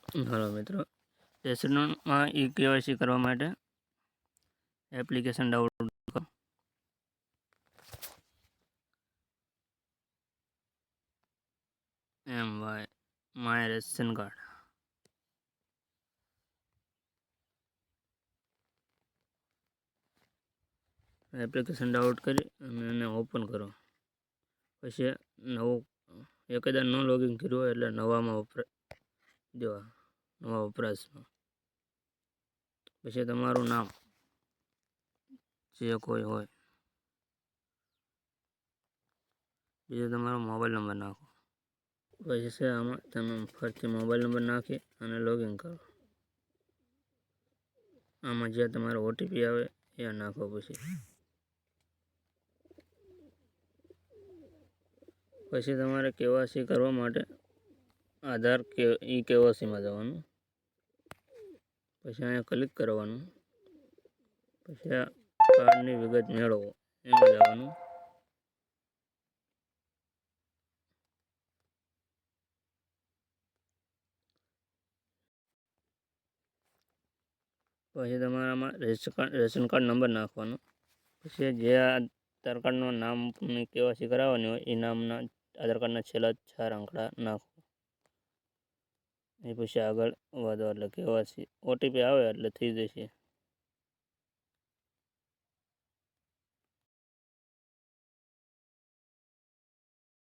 Hello मित्रों, रेस्टोरेंटમાં e KYC કરવા માટે એપ્લિકેશન ડાઉનલોડ કરો. My ration card application download કરી અને એને ઓપન કરો. પછી નવું એકદમ ન લોગિન કર્યું હોય એટલે નવા વપરાશમાં પછી તમારું નામ જે કોઈ હોય, બીજો તમારો મોબાઈલ નંબર નાખો. પછી છે આમાં તમે ફરીથી મોબાઈલ નંબર નાખી અને લોગિન કરો. આમાં જે તમારો ઓટીપી આવે એ નાખો. પછી તમારે કેવાયસી કરવા માટે આધાર ઈ કેવાયસીમાં જવાનું. પછી અહીંયા ક્લિક કરવાનું. પછી આ કાર્ડની વિગત મેળવો એમાં જવાનું. પછી તમારામાં રેશન કાર્ડ નંબર નાખવાનો. પછી જે આધાર કાર્ડનું નામની કેવાયસી કરાવવાની હોય એ નામના આધાર કાર્ડના છેલ્લા 4 આંકડા નાખો. એ પછી આગળ વધો એટલે કેવાયસી ઓટીપી આવે એટલે થઈ જશે.